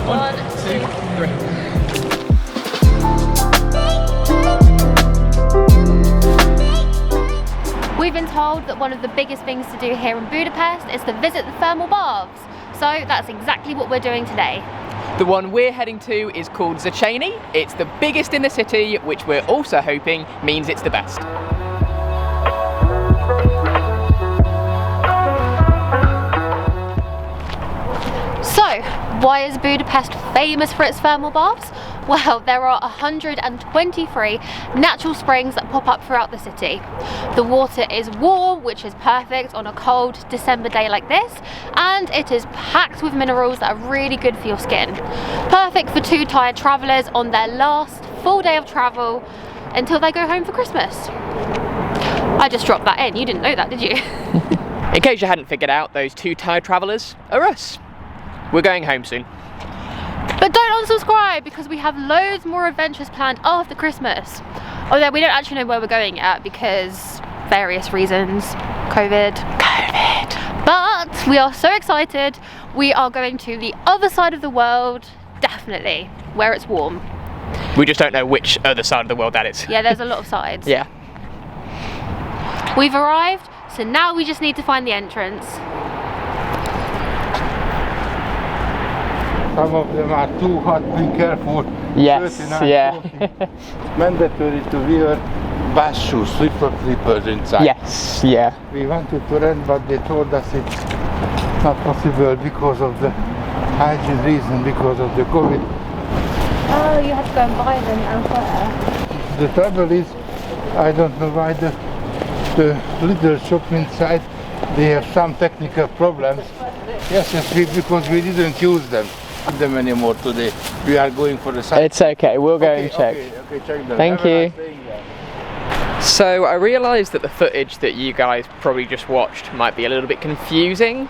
One, two, three. We've been told that one of the biggest things to do here in Budapest is to visit the thermal baths. So that's exactly what we're doing today. The one we're heading to is called Szechenyi. It's the biggest in the city, which we're also hoping means it's the best. So, why is Budapest famous for its thermal baths? Well, there are 123 natural springs that pop up throughout the city. The water is warm, which is perfect on a cold December day like this, and it is packed with minerals that are really good for your skin. Perfect for two tired travellers on their last full day of travel until they go home for Christmas. I just dropped that in, you didn't know that, did you? In case you hadn't figured out, those two tired travellers are us. We're going home soon. But don't unsubscribe because we have loads more adventures planned after Christmas. Although we don't actually know where we're going yet because various reasons. COVID. But we are so excited. We are going to the other side of the world, definitely, where it's warm. We just don't know which other side of the world that is. Yeah, there's a lot of sides. Yeah. We've arrived, so now we just need to find the entrance. Some of them are too hot, be careful. Yes, yeah. Mandatory to wear bath shoes, slipper slippers inside. Yes, yeah. We wanted to rent, but they told us it's not possible because of the hygiene reason, because of the COVID. Oh, you had to go and buy them elsewhere. The trouble is, I don't know why the little shop inside, they have some technical problems. Yes, because we didn't use them anymore today. We are going for the site. It's okay, we'll go and check. Okay, check them. Thank you. So I realised that the footage that you guys probably just watched might be a little bit confusing.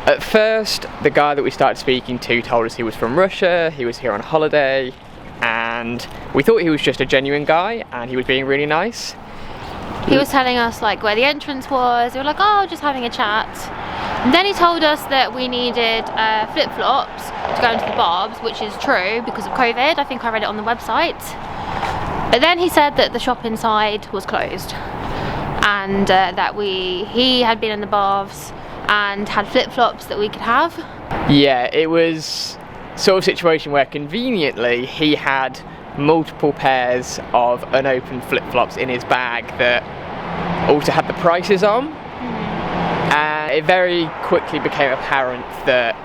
At first, the guy that we started speaking to told us he was from Russia, he was here on holiday, and we thought he was just a genuine guy and he was being really nice. He was telling us like where the entrance was. We were like, oh, just having a chat. And then he told us that we needed flip-flops to go into the baths, which is true because of COVID. I think I read it on the website. But then he said that the shop inside was closed and that he had been in the baths and had flip-flops that we could have. Yeah, it was sort of situation where conveniently he had multiple pairs of unopened flip-flops in his bag that also had the prices on. And it very quickly became apparent that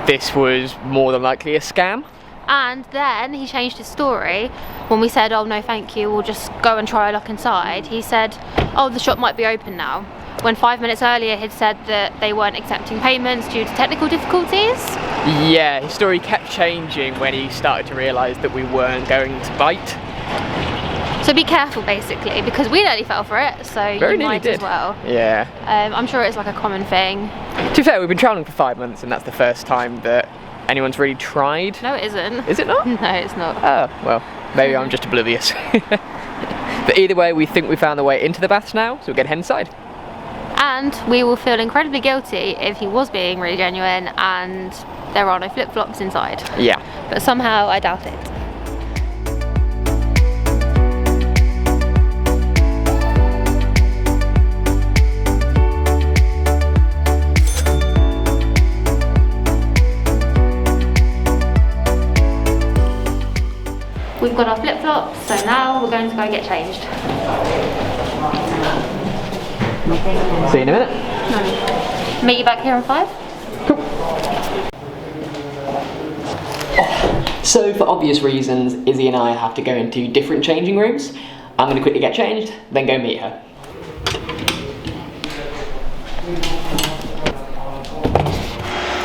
this was more than likely a scam. And then he changed his story when we said, oh no thank you, we'll just go and try a look inside. He said, oh, the shop might be open now, when 5 minutes earlier he'd said that they weren't accepting payments due to technical difficulties. Yeah, his story kept changing when he started to realise that we weren't going to bite. So be careful basically, because we nearly fell for it, so you might as well. Yeah. I'm sure it's like a common thing. To be fair, we've been travelling for 5 months and that's the first time that anyone's really tried. No, it isn't. Is it not? No, it's not. Oh, well, maybe I'm just oblivious. But either way, we think we found the way into the baths now, so we're going to head inside. And we will feel incredibly guilty if he was being really genuine and there are no flip-flops inside. Yeah. But somehow I doubt it. We've got our flip-flops, so now we're going to go get changed. See you in a minute. No. Meet you back here in 5? Cool. So for obvious reasons, Izzy and I have to go into different changing rooms. I'm going to quickly get changed, then go meet her.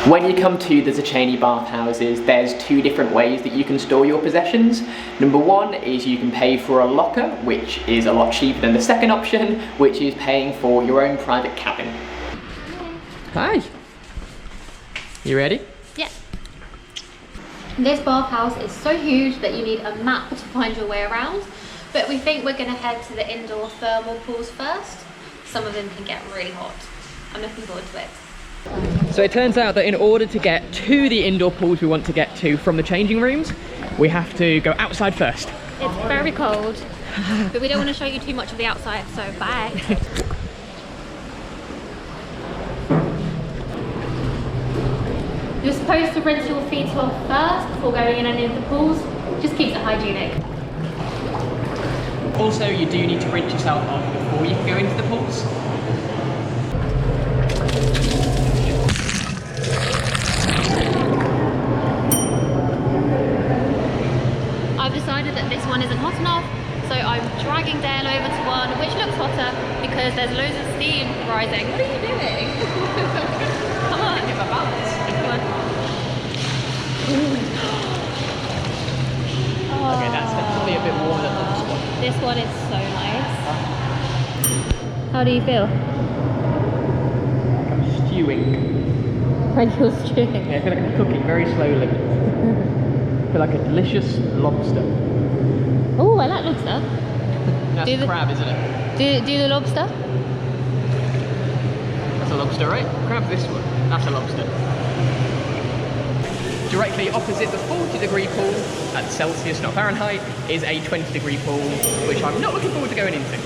When you come to the Szechenyi bathhouses, there's two different ways that you can store your possessions. Number one is you can pay for a locker, which is a lot cheaper than the second option, which is paying for your own private cabin. Hi. You ready? Yeah. This bathhouse is so huge that you need a map to find your way around, but we think we're going to head to the indoor thermal pools first. Some of them can get really hot. I'm looking forward to it. So it turns out that in order to get to the indoor pools we want to get to from the changing rooms, we have to go outside first. It's very cold, but we don't want to show you too much of the outside, so bye. You're supposed to rinse your feet off first before going in any of the pools. Just keeps it hygienic. Also, you do need to rinse yourself off before you can go into the pools. I've decided that this one isn't hot enough, so I'm dragging Dale over to one which looks hotter because there's loads of steam rising. What are you doing? Come on. Get my balance. Come on. Okay, that's definitely a bit warmer than this one. This one is so nice. How do you feel? I'm stewing. When you're stewing? Yeah, I feel like I'm cooking very slowly. I feel like a delicious lobster. Oh, I like lobster. That's a crab, isn't it? Do the lobster? That's a lobster, right? Crab this one. That's a lobster. Directly opposite the 40-degree pool, at Celsius, not Fahrenheit, is a 20-degree pool, which I'm not looking forward to going into.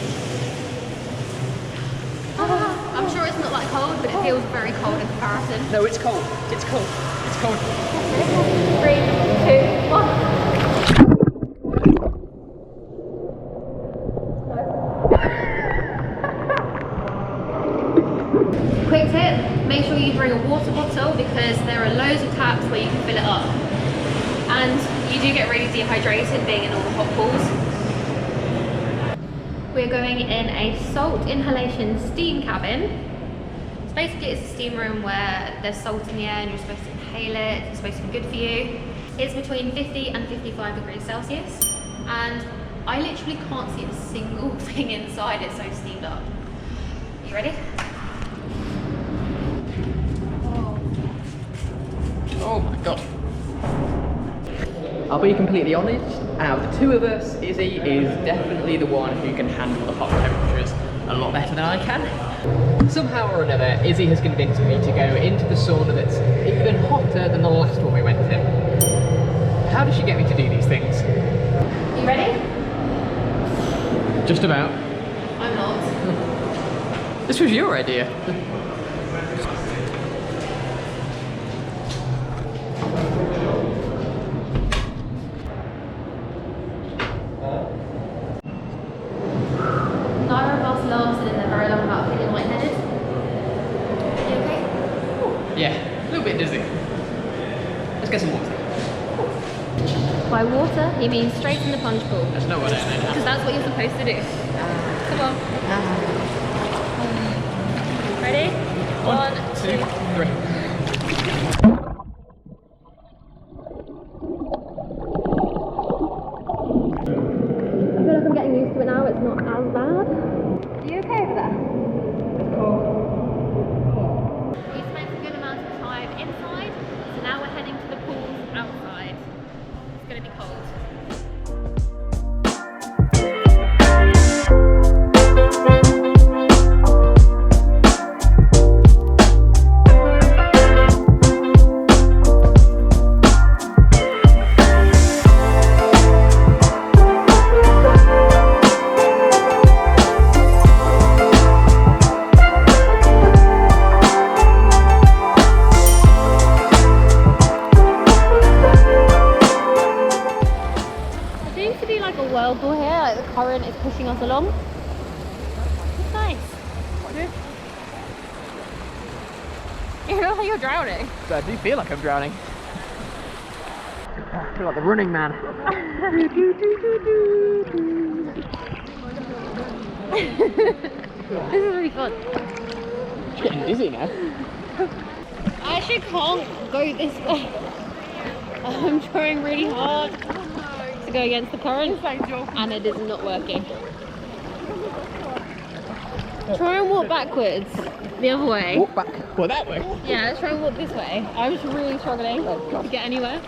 I'm sure it's not that cold, but it feels very cold in comparison. No, it's cold. It's cold. It's cold. 3, 2, 1. Quick tip, make sure you bring a water bottle because there are loads of taps where you can fill it up. And you do get really dehydrated being in all the hot pools. We're going in a salt inhalation steam cabin. So basically it's a steam room where there's salt in the air and you're supposed to inhale it. It's supposed to be good for you. It's between 50 and 55 degrees Celsius. And I literally can't see a single thing inside, it's so steamed up. You ready? Oh my god. I'll be completely honest, out of the two of us, Izzy is definitely the one who can handle the hot temperatures a lot better than I can. Somehow or another, Izzy has convinced me to go into the sauna that's even hotter than the last one we went to. How does she get me to do these things? You ready? Just about. I'm not. This was your idea. Neither of us lasted in there very long without feeling lightheaded. You okay? Yeah, a little bit dizzy. Let's get some water. By water, he means straight in the punch bowl. That's not what I meant. Because that's what you're supposed to do. Come on. Ready? 1, 2, 3. I feel like I'm getting used to it now, it's not as bad. Are you okay over there? We spent a good amount of time inside, so now we're heading to the pools outside. It's going to be cold. Whirlpool here, like the current is pushing us along. It's nice. You feel like you're drowning. So I do feel like I'm drowning. I feel like the running man. This is really fun. I'm getting dizzy now. I actually can't go this way. I'm trying really hard to go against the current and it is not working. Try and walk backwards the other way. Walk back. Well, that way? Yeah, let's try and walk this way. I'm just really struggling to get anywhere.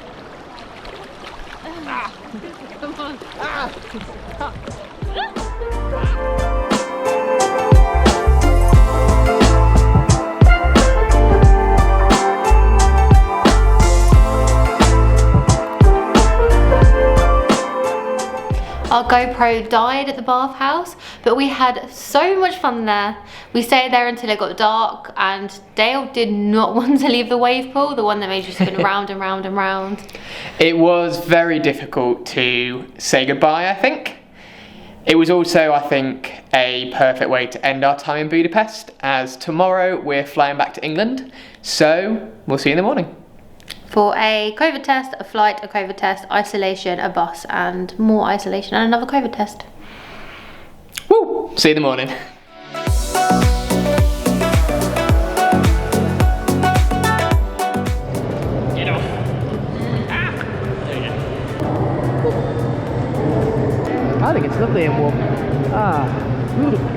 Come on. Our GoPro died at the bathhouse, but we had so much fun there. We stayed there until it got dark, and Dale did not want to leave the wave pool, the one that made you spin round and round and round. It was very difficult to say goodbye, I think. It was also, I think, a perfect way to end our time in Budapest, as tomorrow we're flying back to England, so we'll see you in the morning. For a COVID test, a flight, a COVID test, isolation, a bus, and more isolation, and another COVID test. Woo! See you in the morning. Get off. There you go. I think it's lovely and warm. Beautiful.